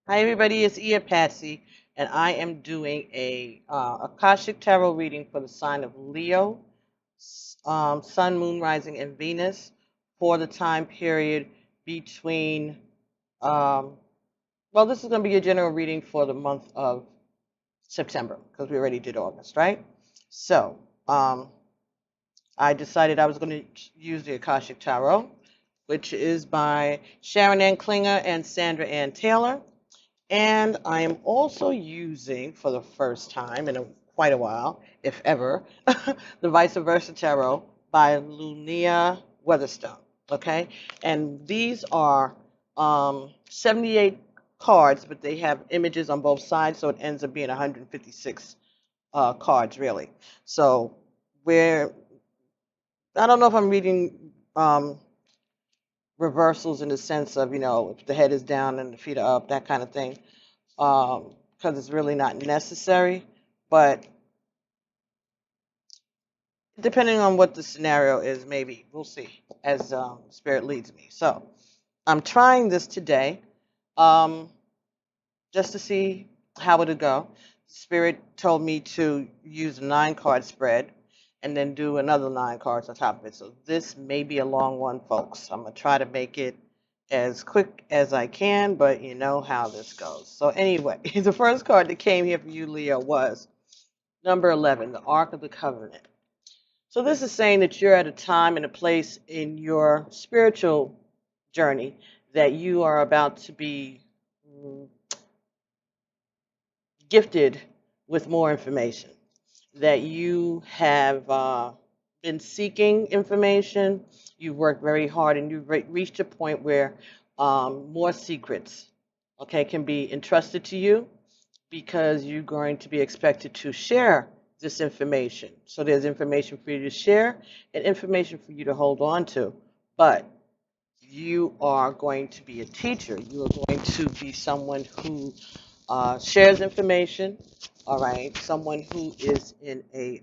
Hi everybody, it's Ia Patsy, and I am doing a Akashic Tarot reading for the sign of Leo, Sun, Moon, Rising, and Venus for the time period between, um, well, this is going to be a general reading for the month of September because we already did August, right? So, I decided I was going to use the Akashic Tarot, which is by Sharon Ann Klinger and Sandra Ann Taylor. And I am also using, for the first time in quite a while, if ever, the Vice Versa Tarot by Lunia Weatherstone. Okay? And these are 78 cards, but they have images on both sides, so it ends up being 156 cards, really. So we're, I don't know if I'm reading reversals in the sense of, if the head is down and the feet are up, that kind of thing, because it's really not necessary. But depending on what the scenario is, maybe we'll see as Spirit leads me. So I'm trying this today um, just to see how it'll go. Spirit told me to use a 9 card spread and then do another 9 cards on top of it. So this may be a long one, folks. I'm going to try to make it as quick as I can, but you know how this goes. So anyway, the first card that came here for you, Leo, was number 11, the Ark of the Covenant. So this is saying that you're at a time and a place in your spiritual journey that you are about to be gifted with more information, that you have been seeking information, you've worked very hard, and you've reached a point where more secrets, okay, can be entrusted to you because you're going to be expected to share this information. So there's information for you to share and information for you to hold on to. But you are going to be a teacher. You are going to be someone who shares information, all right, someone who is in a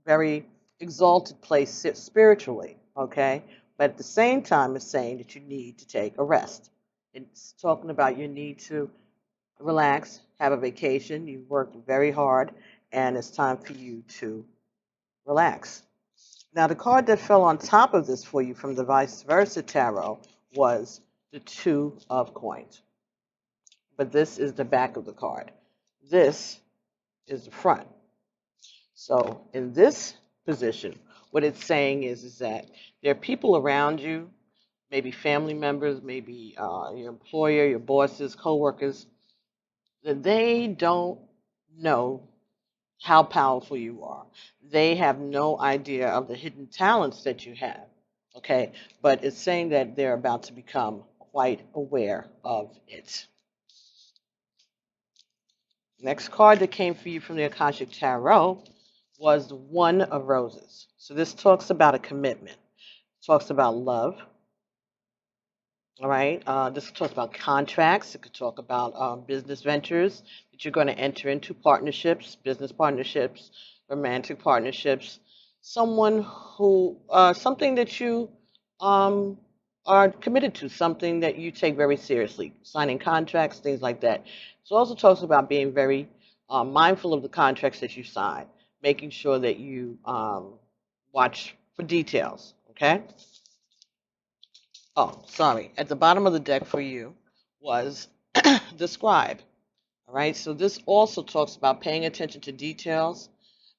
very exalted place spiritually, okay, but at the same time it's saying that you need to take a rest. It's talking about your need to relax, have a vacation. You've worked very hard, and it's time for you to relax. Now, the card that fell on top of this for you from the Vice Versa Tarot was the Two of Coins. But this is the back of the card. This is the front. So in this position, what it's saying is that there are people around you, maybe family members, maybe your employer, your bosses, coworkers, that they don't know how powerful you are. They have no idea of the hidden talents that you have. Okay, but it's saying that they're about to become quite aware of it. Next card that came for you from the Akashic Tarot was the One of Roses. So this talks about a commitment. It talks about love. All right. This talks about contracts. It could talk about business ventures that you're going to enter into, partnerships, business partnerships, romantic partnerships. Someone who, something that you um, are committed to, something that you take very seriously, signing contracts, things like that. So it also talks about being very mindful of the contracts that you sign, making sure that you watch for details. Okay. Oh, sorry. At the bottom of the deck for you was the scribe. All right. So this also talks about paying attention to details,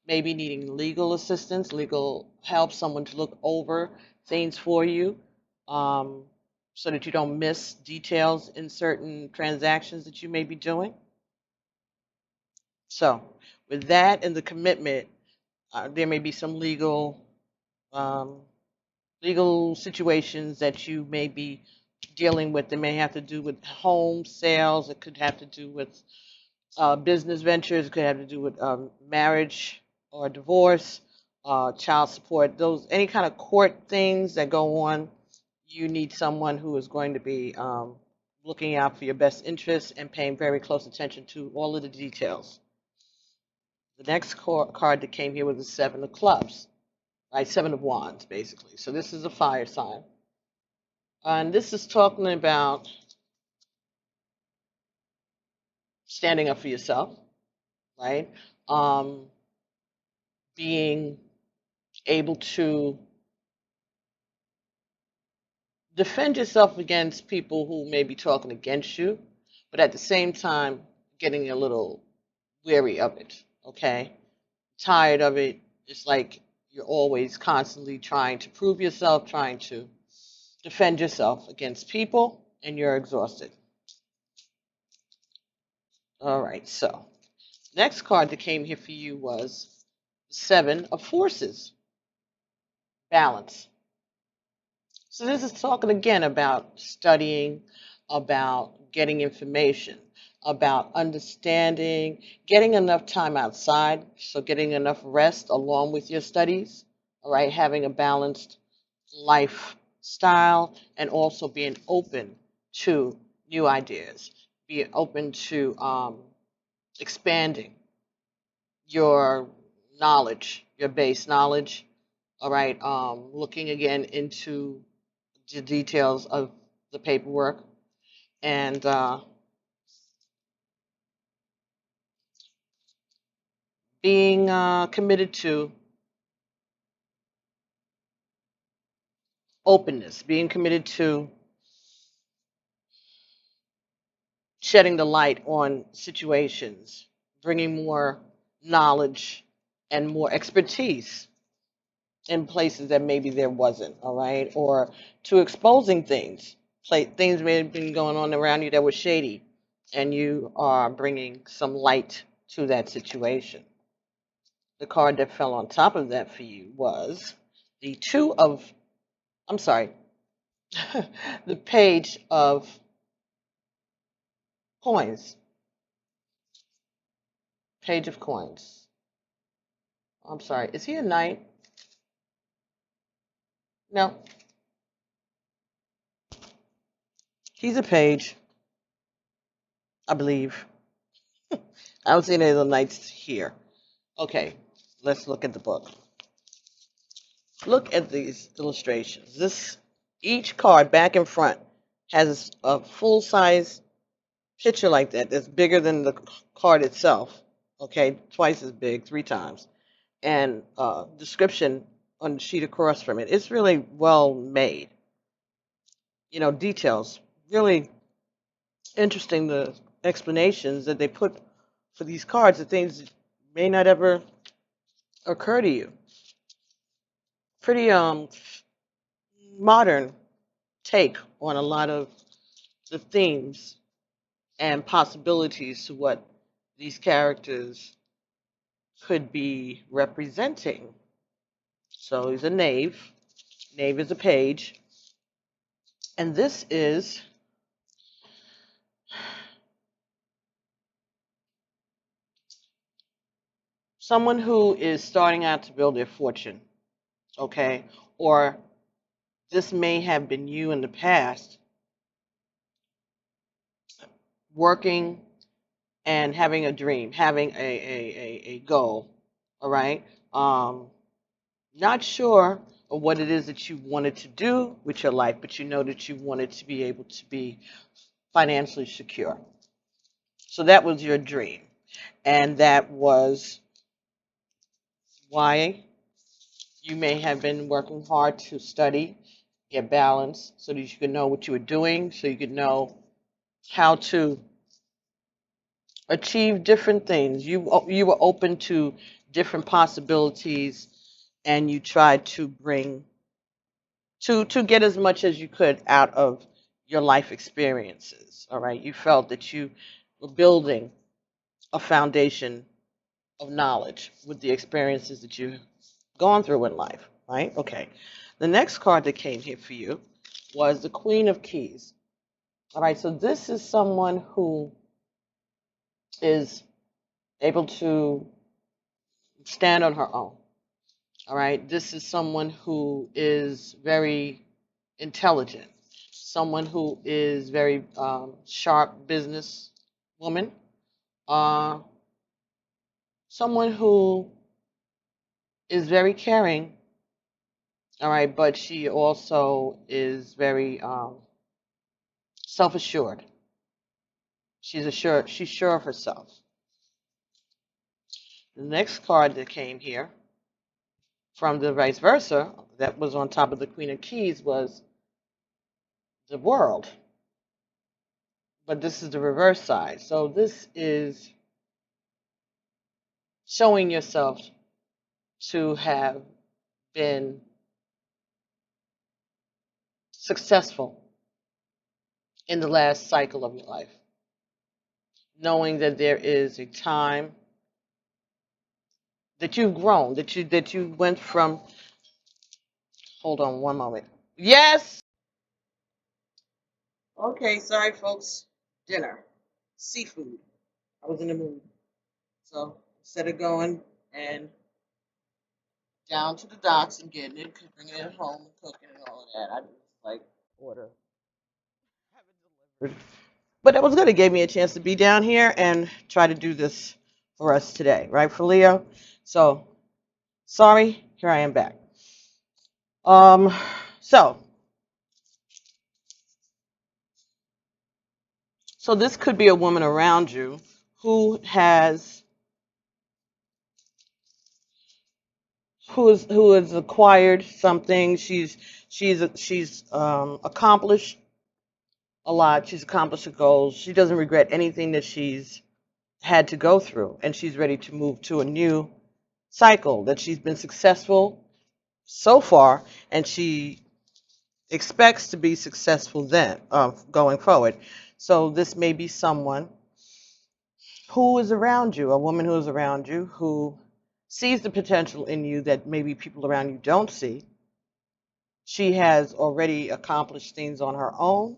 maybe needing legal assistance, legal help, someone to look over things for you, um, so that you don't miss details in certain transactions that you may be doing. So, with that and the commitment, there may be some um, legal situations that you may be dealing with. They may have to do with home sales. It could have to do with business ventures. It could have to do with marriage or divorce, child support. Those any kind of court things that go on. You need someone who is going to be looking out for your best interests and paying very close attention to all of the details. The next card that came here was the Seven of Clubs, right? Seven of Wands, basically. So this is a fire sign. And this is talking about standing up for yourself, right? Um, being able to defend yourself against people who may be talking against you, but at the same time, getting a little weary of it, okay? Tired of it. It's like you're always constantly trying to prove yourself, trying to defend yourself against people, and you're exhausted. All right, so next card that came here for you was Seven of Forces, balance. So this is talking again about studying, about getting information, about understanding, getting enough time outside, so getting enough rest along with your studies, all right, having a balanced lifestyle, and also being open to new ideas, being open to expanding your knowledge, your base knowledge, all right, looking again into the details of the paperwork and being committed to openness, being committed to shedding the light on situations, bringing more knowledge and more expertise in places that maybe there wasn't, all right, or to exposing things. Things may have been going on around you that were shady, and you are bringing some light to that situation. The card that fell on top of that for you was the two of, I'm sorry, the page of coins. Page of coins. I'm sorry, is he a knight? No, he's a page, I believe. I don't see any of the knights here. Okay, let's look at the book. Look at these illustrations. Each card back and front has a full size picture like that that's bigger than the card itself. Okay, twice as big, three times, and description on the sheet across from it. It's really well made. You know, details. Really interesting. The explanations that they put for these cards, the things that may not ever occur to you. Pretty modern take on a lot of the themes and possibilities to what these characters could be representing. So he's a knave. Knave is a page. And this is someone who is starting out to build their fortune, okay? Or this may have been you in the past working and having a dream, having a goal, all right? Not sure of what it is that you wanted to do with your life, but you know that you wanted to be able to be financially secure. So that was your dream. And that was why you may have been working hard to study, get balance, so that you could know what you were doing, so you could know how to achieve different things. You were open to different possibilities, and you tried to bring to get as much as you could out of your life experiences. All right, you felt that you were building a foundation of knowledge with the experiences that you've gone through in life. Right? Okay. The next card that came here for you was the Queen of Keys. All right, so this is someone who is able to stand on her own. All right, this is someone who is very intelligent, someone who is very sharp business woman, uh, someone who is very caring. All right, but she also is very self-assured. She's sure of herself. The next card that came here from the vice versa, that was on top of the Queen of Keys, was the World. But this is the reverse side. So this is showing yourself to have been successful in the last cycle of your life, knowing that there is a time that you've grown, that you went from. Hold on one moment. Yes. Okay, sorry, folks. Dinner, seafood. I was in the mood, so instead of going and down to the docks and getting it, bringing it home and cooking and all of that, I just like order, have it delivered. But it was good. It gave me a chance to be down here and try to do this for us today, right, for Leo? So sorry, here I am back. Um, so so this could be a woman around you who has who has acquired something. She's accomplished a lot. She's accomplished her goals. She doesn't regret anything that she's had to go through, and she's ready to move to a new cycle. That she's been successful so far, and she expects to be successful then going forward. So this may be someone who is around you, a woman who is around you who sees the potential in you that maybe people around you don't see. She has already accomplished things on her own,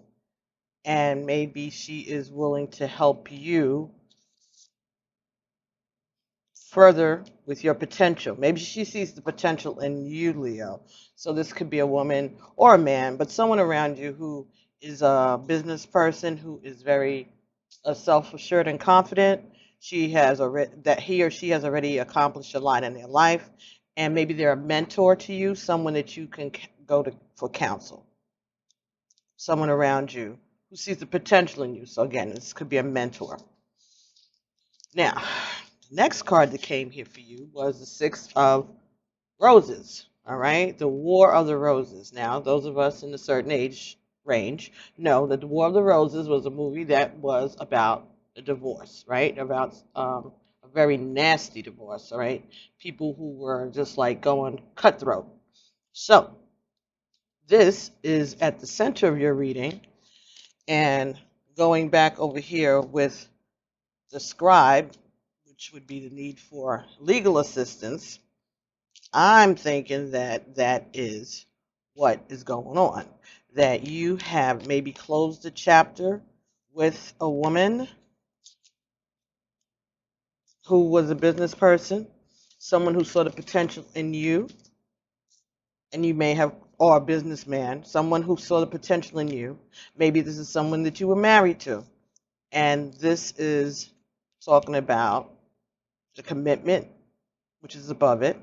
and maybe she is willing to help you further with your potential. Maybe she sees the potential in you, Leo. So this could be a woman or a man, but someone around you who is a business person who is very self-assured and confident. She has already that he or she has already accomplished a lot in their life, and maybe they're a mentor to you, someone that you can go to for counsel. Someone around you who sees the potential in you. So again, this could be a mentor. Now, the next card that came here for you was the Six of Roses. All right, the War of the Roses. Now, those of us in a certain age range know that the War of the Roses was a movie that was about a divorce, right? About a very nasty divorce, all right? People who were just like going cutthroat. So, this is at the center of your reading, and going back over here with the scribe, which would be the need for legal assistance. I'm thinking that that is what is going on. That you have maybe closed a chapter with a woman who was a business person, someone who saw the potential in you, and you may have, or a businessman, someone who saw the potential in you. Maybe this is someone that you were married to, and this is talking about the commitment, which is above it.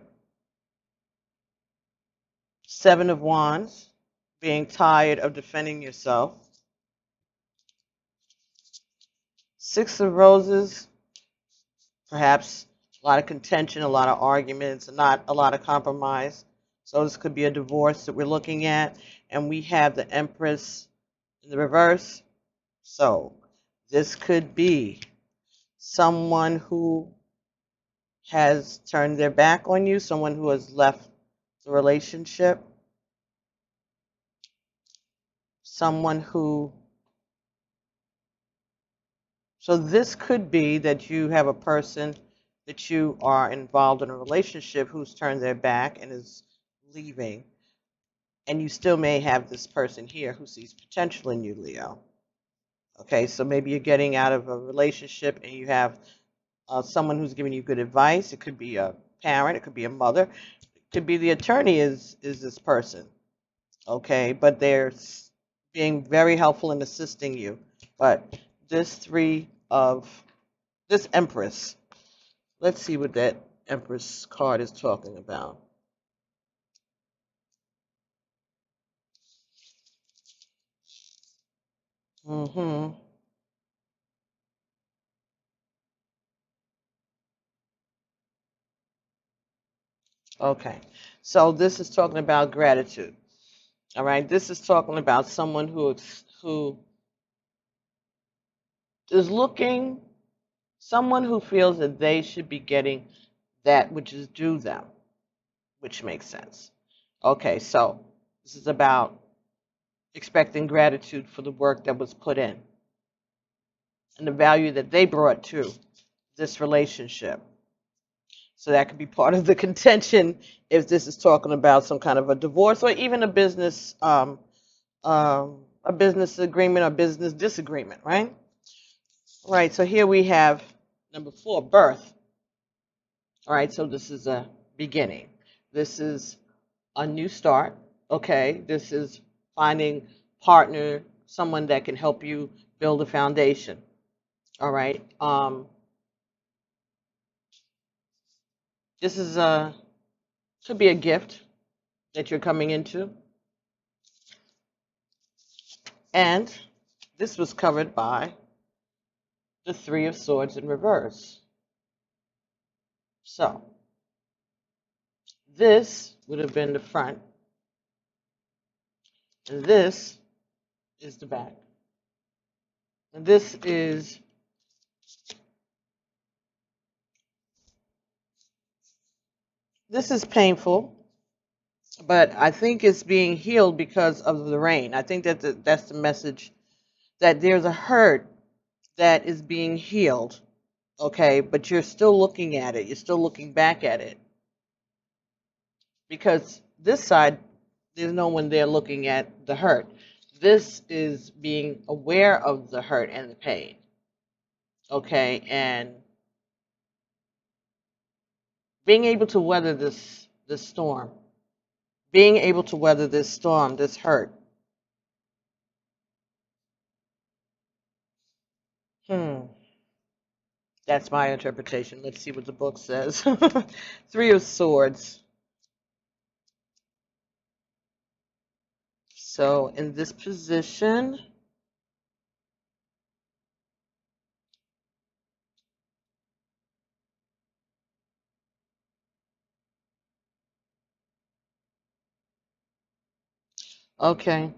Seven of Wands, being tired of defending yourself. Six of Roses, perhaps a lot of contention, a lot of arguments, not a lot of compromise. So this could be a divorce that we're looking at. And we have the Empress in the reverse. So this could be someone who has turned their back on you, someone who has left the relationship, someone who. So this could be that you have a person that you are involved in a relationship who's turned their back and is leaving. And you still may have this person here who sees potential in you, Leo. Okay, so maybe you're getting out of a relationship and you have someone who's giving you good advice. It could be a parent, it could be a mother, it could be the attorney is this person. Okay, but they're being very helpful in assisting you. But this three of this Empress, let's see what that Empress card is talking about. Mm-hmm. Okay. So this is talking about gratitude. All right. This is talking about someone who is looking, someone who feels that they should be getting that which is due them, which makes sense. Okay. So this is about expecting gratitude for the work that was put in and the value that they brought to this relationship. So that could be part of the contention if this is talking about some kind of a divorce or even a business agreement or business disagreement, right? Right. So here we have number 4, birth. All right. So this is a beginning. This is a new start. Okay. This is finding partner, someone that can help you build a foundation. All right. This is could be a gift that you're coming into. And this was covered by the 3 of Swords in reverse. So this would have been the front, and this is the back. And this is painful, but I think it's being healed because of the rain. I think that that's the message, that there's a hurt that is being healed, okay, but you're still looking at it. You're still looking back at it. Because this side, there's no one there looking at the hurt. This is being aware of the hurt and the pain, okay, and being able to weather this storm, being able to weather this storm, this hurt. That's my interpretation. Let's see what the book says. 3 of Swords. So in this position, okay,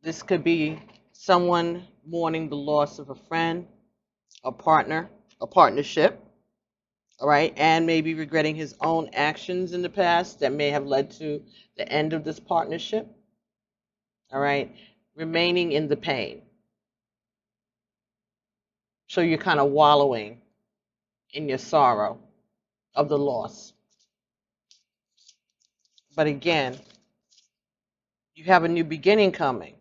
this could be someone mourning the loss of a friend, a partner, a partnership, all right, and maybe regretting his own actions in the past that may have led to the end of this partnership, all right, remaining in the pain. So you're kind of wallowing in your sorrow of the loss. But again, you have a new beginning coming,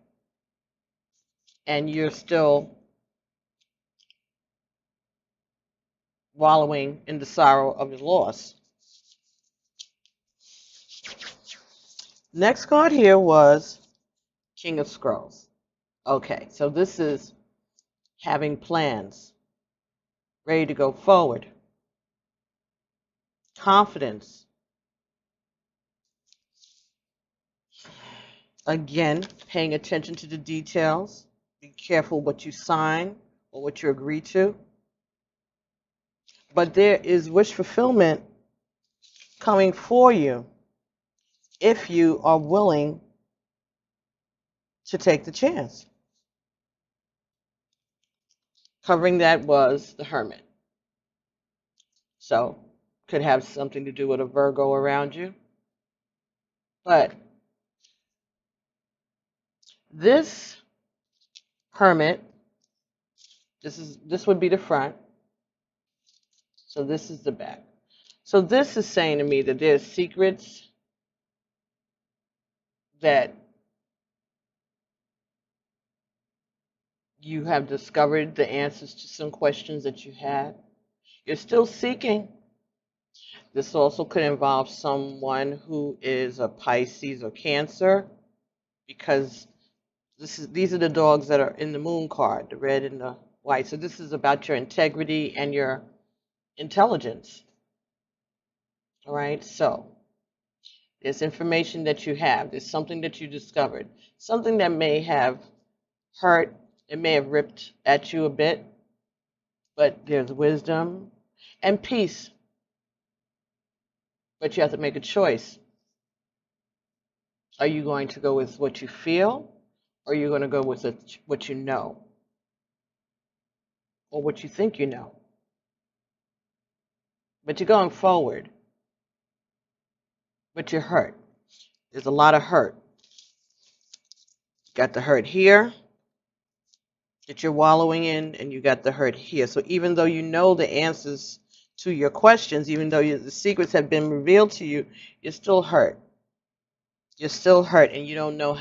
and you're still wallowing in the sorrow of your loss. Next card here was King of Scrolls. Okay, so this is having plans, ready to go forward, confidence. Again, paying attention to the details. Be careful what you sign or what you agree to. But there is wish fulfillment coming for you if you are willing to take the chance. Covering that was the Hermit. So, could have something to do with a Virgo around you. But this Hermit, this would be the front. So this is the back. So this is saying to me that there's secrets that you have discovered, the answers to some questions that you had. You're still seeking. This also could involve someone who is a Pisces or Cancer, because these are the dogs that are in the moon card, the red and the white. So this is about your integrity and your intelligence. All right, so there's information that you have. There's something that you discovered, something that may have hurt, it may have ripped at you a bit, but there's wisdom and peace But you have to make a choice. Are you going to go with what you feel, or are you going to go with what you know, or what you think you know? But you're going forward, but you're hurt. There's a lot of hurt. Got the hurt here that you're wallowing in, and you got the hurt here. So even though you know the answers to your questions, even though the secrets have been revealed to you, you're still hurt. You're still hurt, and you don't know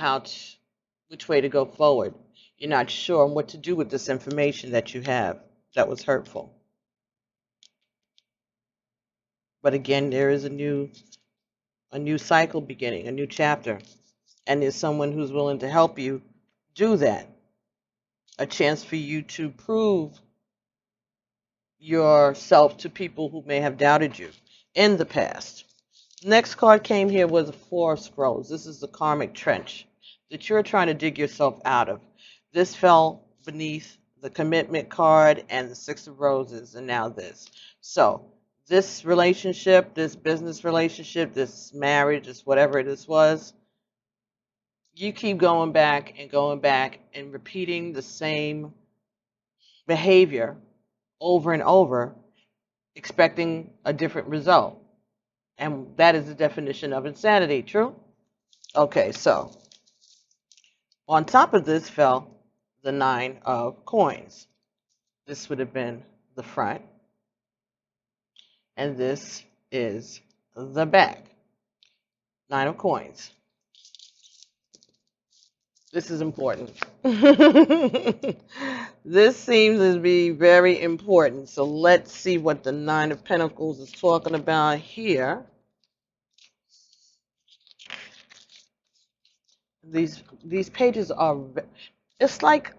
which way to go forward. You're not sure what to do with this information that you have that was hurtful. But again, there is a new cycle beginning, a new chapter, and there's someone who's willing to help you do that. A chance for you to prove yourself to people who may have doubted you in the past. Next card came here was the Four of Scrolls. This is the karmic trench that you're trying to dig yourself out of. This fell beneath the commitment card and the Six of Roses, and now this. So this relationship, this business relationship, this marriage, this whatever this was, you keep going back and repeating the same behavior over and over, expecting a different result. And that is the definition of insanity, true? Okay, so on top of this fell the Nine of Coins. This would have been the front, and this is the back. Nine of Coins. This is important. This seems to be very important. So let's see what the Nine of Pentacles is talking about here. These pages are, it's like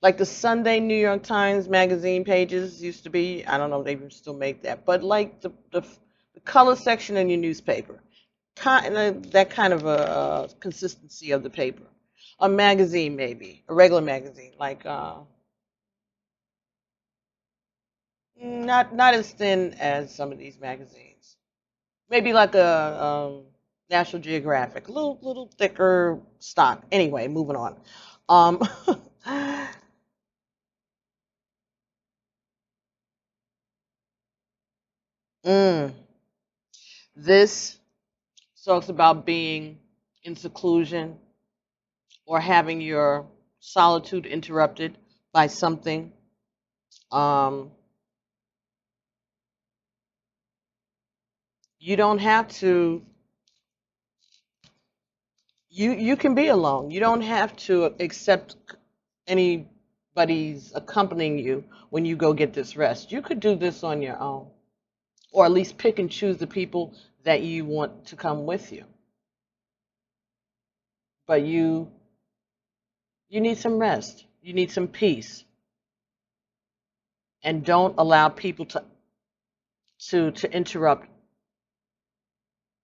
the Sunday New York Times magazine pages used to be. I don't know if they even still make that, but like the color section in your newspaper. That kind of a consistency of the paper. A magazine, maybe a regular magazine, like not as thin as some of these magazines. Maybe like a National Geographic, a little thicker stock. Anyway, moving on. This talks about being in seclusion or having your solitude interrupted by something. You don't have to, you can be alone. You don't have to accept anybody's accompanying you when you go get this rest. You could do this on your own, or at least pick and choose the people that you want to come with you. But you need some rest. You need some peace. And don't allow people to interrupt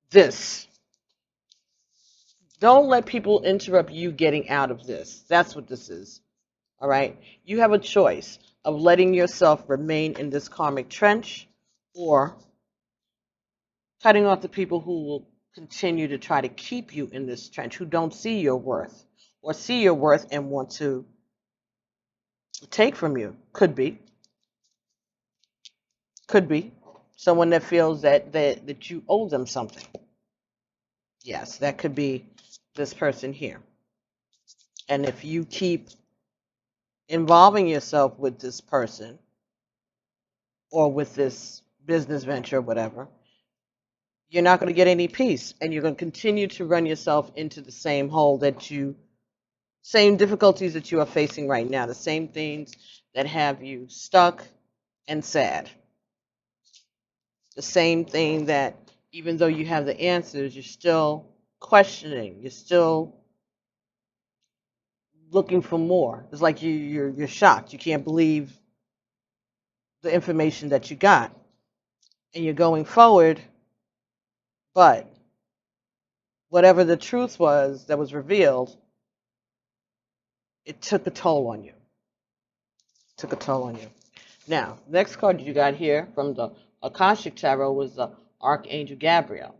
this. Don't let people interrupt you getting out of this. That's what this is. All right? You have a choice of letting yourself remain in this karmic trench, or cutting off the people who will continue to try to keep you in this trench, who don't see your worth, or see your worth and want to take from you. Could be someone that feels that you owe them something. Yes, that could be this person here. And if you keep involving yourself with this person or with this business venture or whatever, you're not going to get any peace, and you're going to continue to run yourself into the same hole same difficulties that you are facing right now, the same things that have you stuck and sad. The same thing that even though you have the answers, you're still questioning, you're still looking for more. It's like you're shocked. You can't believe the information that you got. And you're going forward, but whatever the truth was that was revealed, it took a toll on you. Now, next card you got here from the Akashic Tarot was the Archangel Gabriel.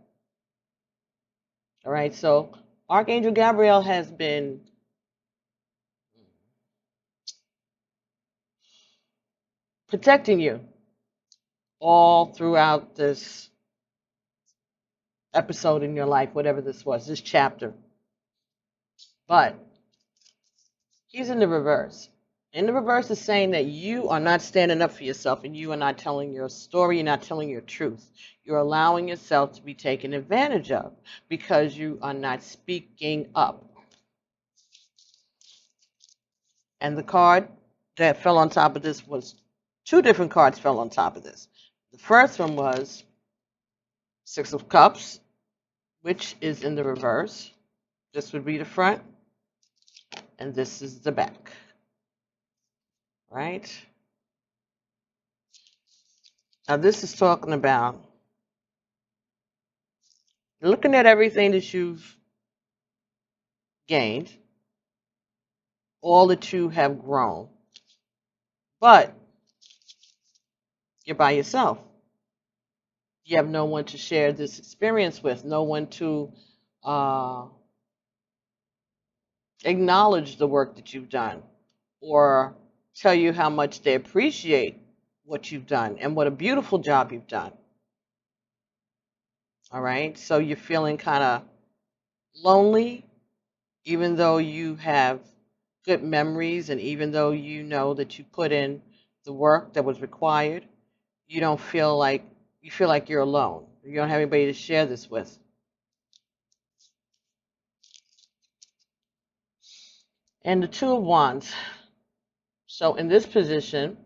All right, so Archangel Gabriel has been protecting you all throughout this episode in your life, whatever this was, this chapter. But he's in the reverse. In the reverse is saying that you are not standing up for yourself and you are not telling your story, you're not telling your truth. You're allowing yourself to be taken advantage of because you are not speaking up. And the card that fell on top of this was two different cards fell on top of this. The first one was Six of Cups, which is in the reverse. This would be the front, and this is the back. Right? Now this is talking about looking at everything that you've gained, all that you have grown, but you're by yourself. You have no one to share this experience with, no one to acknowledge the work that you've done or tell you how much they appreciate what you've done and what a beautiful job you've done. All right, so you're feeling kind of lonely, even though you have good memories and even though you know that you put in the work that was required, you don't feel like you're alone. You don't have anybody to share this with. And the Two of Wands. So in this position,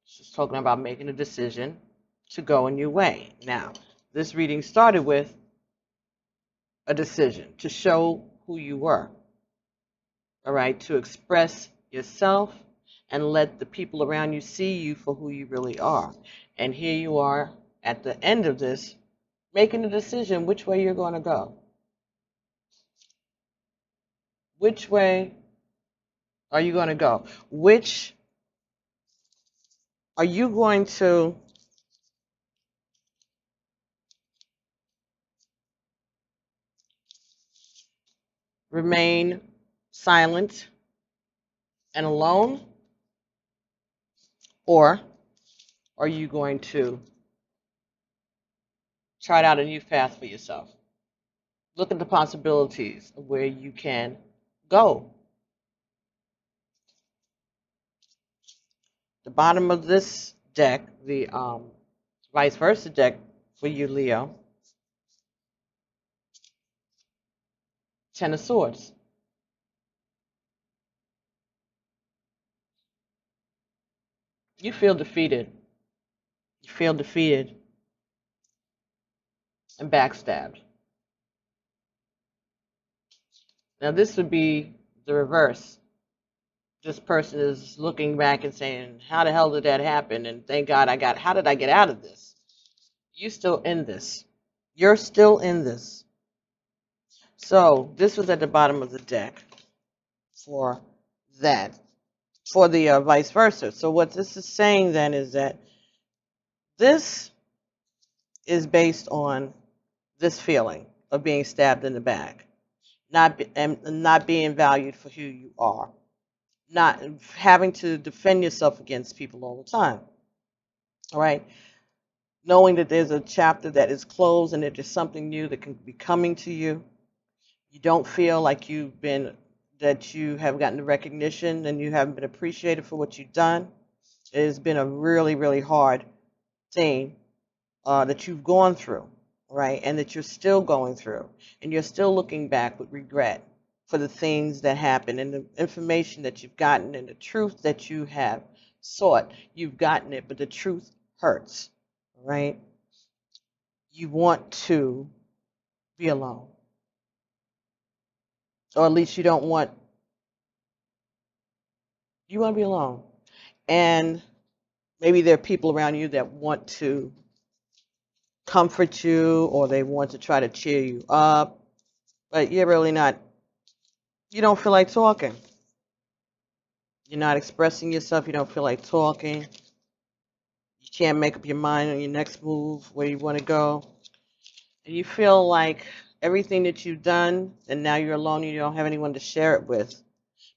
she's talking about making a decision to go a new way. Now, this reading started with a decision to show who you were. All right, to express yourself and let the people around you see you for who you really are. And here you are at the end of this, making a decision which way you're going to go. Which way are you going to go? Which are you going to remain silent and alone? Or are you going to chart out a new path for yourself? Look at the possibilities of where you can go. The bottom of this deck, the vice versa deck for you, Leo, Ten of Swords. You feel defeated. You feel defeated and backstabbed. Now this would be the reverse. This person is looking back and saying, how the hell did that happen? And thank God how did I get out of this? You're still in this. You're still in this. So this was at the bottom of the deck for that, for the vice versa. So what this is saying then is that this is based on this feeling of being stabbed in the back, not being valued for who you are, not having to defend yourself against people all the time. All right, knowing that there's a chapter that is closed and that there's something new that can be coming to you. You don't feel like that you have gotten the recognition and you haven't been appreciated for what you've done. It has been a really, really hard thing that you've gone through, right? And that you're still going through. And you're still looking back with regret for the things that happened and the information that you've gotten and the truth that you have sought. You've gotten it, but the truth hurts, right? You want to be alone. Or at least you want to be alone. And maybe there are people around you that want to comfort you or they want to try to cheer you up, but you're really not, you don't feel like talking. You're not expressing yourself, you don't feel like talking. You can't make up your mind on your next move, where you want to go. And you feel like everything that you've done, and now you're alone and you don't have anyone to share it with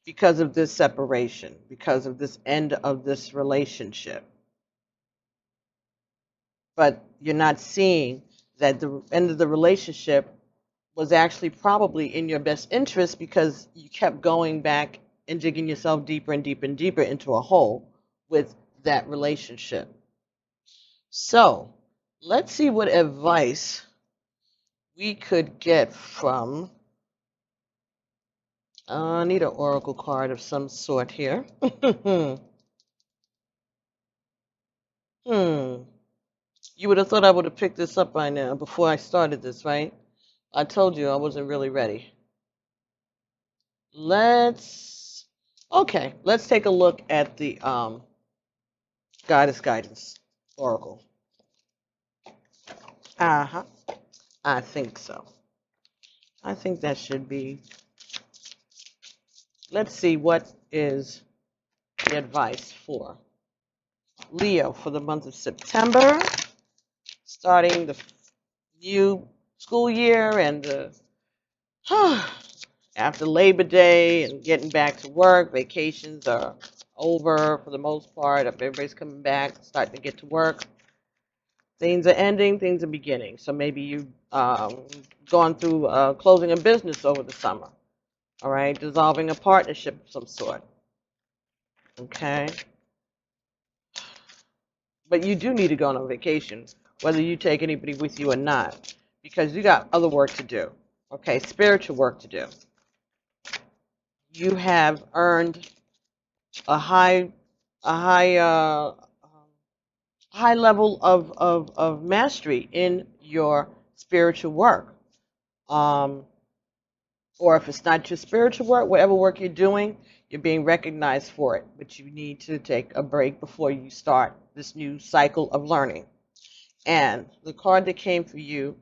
because of this separation, because of this end of this relationship. But you're not seeing that the end of the relationship was actually probably in your best interest because you kept going back and digging yourself deeper and deeper and deeper into a hole with that relationship. So let's see what advice we could get from. I need an oracle card of some sort here. Hmm. You would have thought I would have picked this up by now before I started this, right? I told you I wasn't really ready. Let's take a look at the Goddess Guidance Oracle. Uh-huh. I think so. I think that should be. Let's see what is the advice for Leo for the month of September, starting the new school year and the after Labor Day and getting back to work. Vacations are over for the most part. Everybody's coming back, starting to get to work. Things are ending, things are beginning. So maybe you've gone through closing a business over the summer, all right, dissolving a partnership of some sort, okay? But you do need to go on a vacation, whether you take anybody with you or not, because you got other work to do, okay, spiritual work to do. You have earned a high level of mastery in your spiritual work. Or if it's not your spiritual work, whatever work you're doing, you're being recognized for it. But you need to take a break before you start this new cycle of learning. And the card that came for you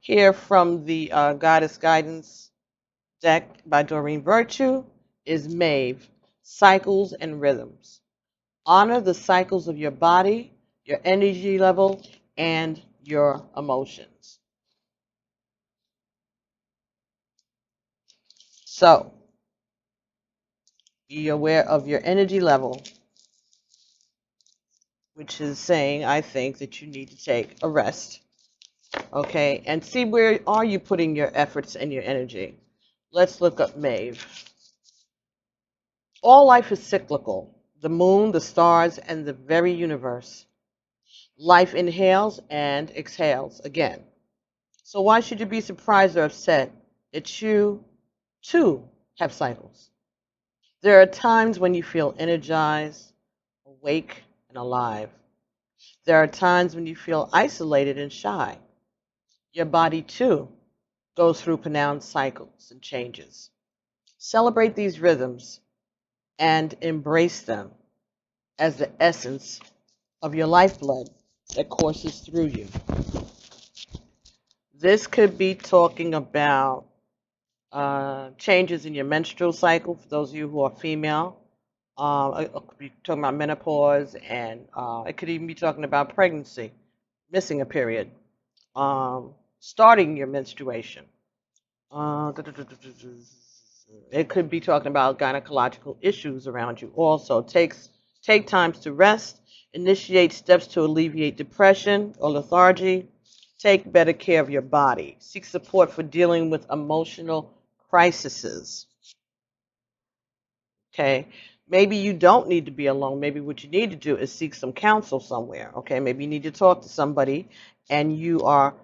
here from the Goddess Guidance deck by Doreen Virtue is Maeve, Cycles and Rhythms. Honor the cycles of your body, your energy level, and your emotions. So, be aware of your energy level, which is saying, I think, that you need to take a rest, okay? And see, where are you putting your efforts and your energy? Let's look up Maeve. All life is cyclical. The moon, the stars, and the very universe. Life inhales and exhales again. So why should you be surprised or upset that you, too, have cycles? There are times when you feel energized, awake, and alive. There are times when you feel isolated and shy. Your body, too, goes through pronounced cycles and changes. Celebrate these rhythms and embrace them as the essence of your lifeblood that courses through you. This could be talking about changes in your menstrual cycle for those of you who are female. It could be talking about menopause, and it could even be talking about pregnancy, missing a period, starting your menstruation. It could be talking about gynecological issues around you. Also, take times to rest, initiate steps to alleviate depression or lethargy, take better care of your body, seek support for dealing with emotional crises. Okay, maybe you don't need to be alone. Maybe what you need to do is seek some counsel somewhere. Okay, maybe you need to talk to somebody, and you are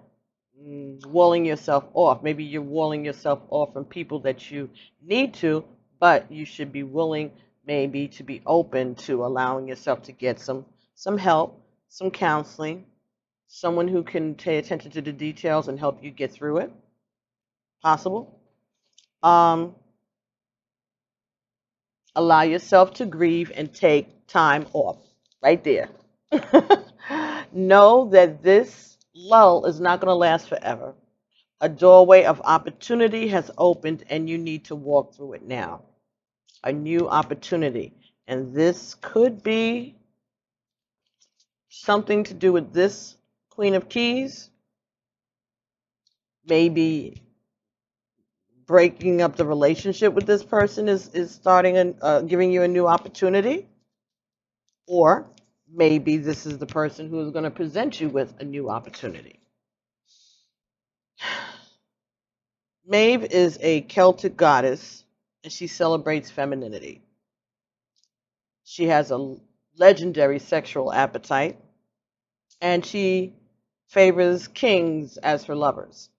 walling yourself off. Maybe you're walling yourself off from people that you need to, but you should be willing maybe to be open to allowing yourself to get some help, some counseling, someone who can pay attention to the details and help you get through it. Possible. Allow yourself to grieve and take time off. Right there. Know that this lull is not going to last forever. A doorway of opportunity has opened and you need to walk through it now. A new opportunity. And this could be something to do with this Queen of Keys, maybe breaking up the relationship with this person is starting and giving you a new opportunity, or maybe this is the person who is going to present you with a new opportunity. Maeve is a Celtic goddess, and she celebrates femininity. She has a legendary sexual appetite, and she favors kings as her lovers.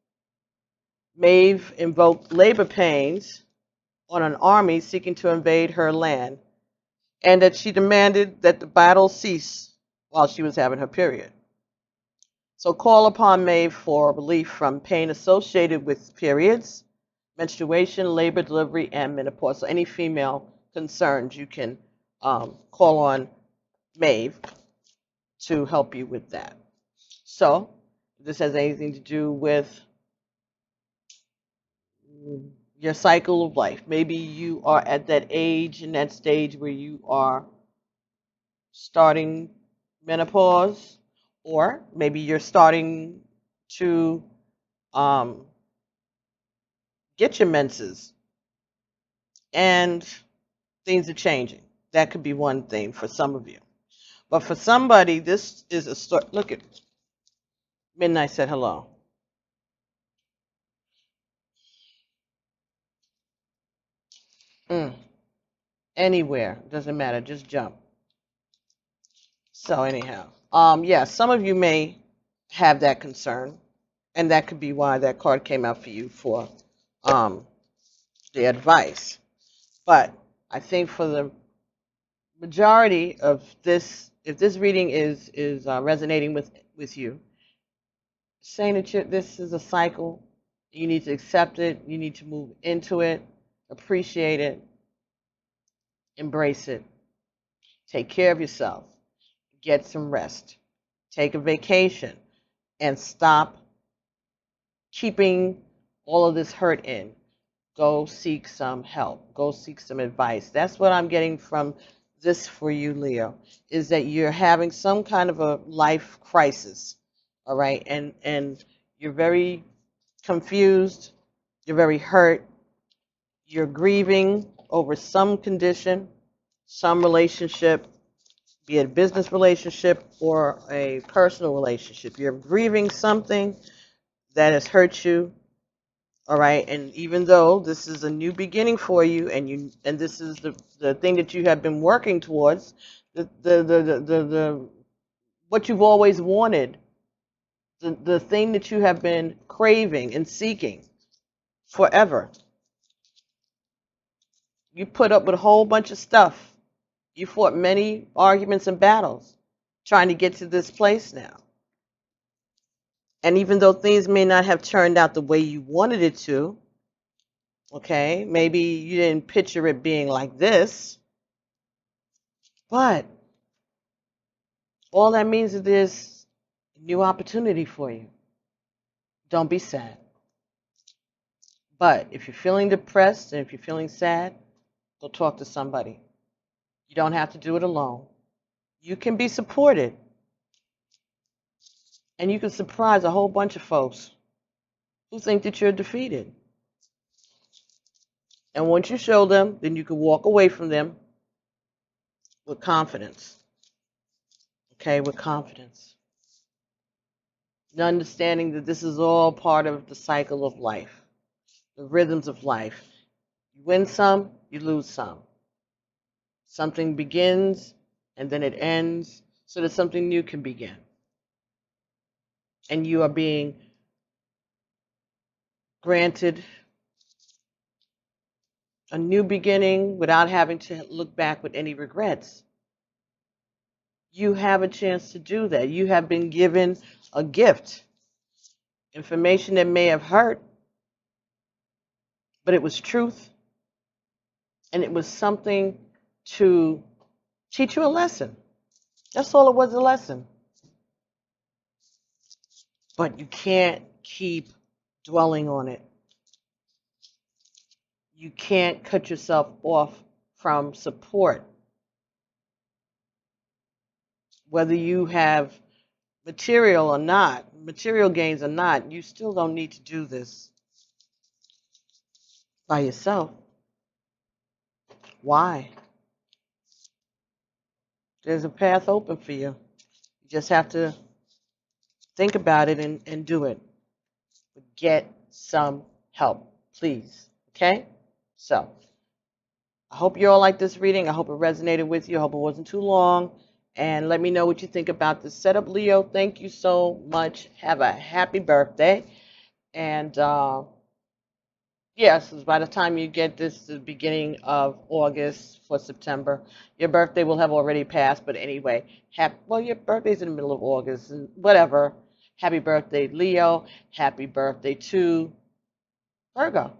Maeve invoked labor pains on an army seeking to invade her land, and that she demanded that the battle cease while she was having her period. So call upon Maeve for relief from pain associated with periods, menstruation, labor, delivery, and menopause. So any female concerns, you can call on Maeve to help you with that. So if this has anything to do with your cycle of life. Maybe you are at that age and that stage where you are starting menopause, or maybe you're starting to get your menses and things are changing. That could be one thing for some of you. But for somebody, this is a start. Look at Midnight said hello. Anywhere, doesn't matter, just jump. So anyhow, yeah, some of you may have that concern, and that could be why that card came out for you for the advice. But I think for the majority of this, if this reading is resonating with you, saying that this is a cycle, you need to accept it, you need to move into it, appreciate it, embrace it, take care of yourself, get some rest, take a vacation, and stop keeping all of this hurt in. Go seek some help. Go seek some advice. That's what I'm getting from this for you, Leo, is that you're having some kind of a life crisis, all right? And you're very confused. You're very hurt. You're grieving over some condition, some relationship, be it a business relationship or a personal relationship. You're grieving something that has hurt you, all right? And even though this is a new beginning for you, and this is the thing that you have been working towards, the what you've always wanted, the thing that you have been craving and seeking forever. You put up with a whole bunch of stuff. You fought many arguments and battles trying to get to this place now. And even though things may not have turned out the way you wanted it to, okay, maybe you didn't picture it being like this, but all that means is there's a new opportunity for you. Don't be sad. But if you're feeling depressed and if you're feeling sad, go talk to somebody. You don't have to do it alone. You can be supported. And you can surprise a whole bunch of folks who think that you're defeated. And once you show them, then you can walk away from them with confidence. Okay, with confidence. And understanding that this is all part of the cycle of life, the rhythms of life. You win some, you lose some. Something begins and then it ends so that something new can begin. And you are being granted a new beginning without having to look back with any regrets. You have a chance to do that. You have been given a gift. Information that may have hurt, but it was truth. And it was something to teach you a lesson. That's all it was, a lesson. But you can't keep dwelling on it. You can't cut yourself off from support. Whether you have material or not, material gains or not, you still don't need to do this by yourself. Why? There's a path open for you. You just have to think about it and do it. But get some help, please. Okay? So, I hope you all like this reading. I hope it resonated with you. I hope it wasn't too long. And let me know what you think about this setup, Leo. Thank you so much. Have a happy birthday. And yes, by the time you get this, the beginning of August for September, your birthday will have already passed. But anyway, well, your birthday's in the middle of August, and whatever. Happy birthday, Leo. Happy birthday to Virgo.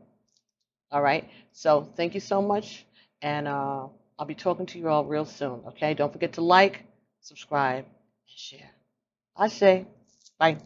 All right. So thank you so much, and I'll be talking to you all real soon. Okay. Don't forget to like, subscribe, and share. I say, bye.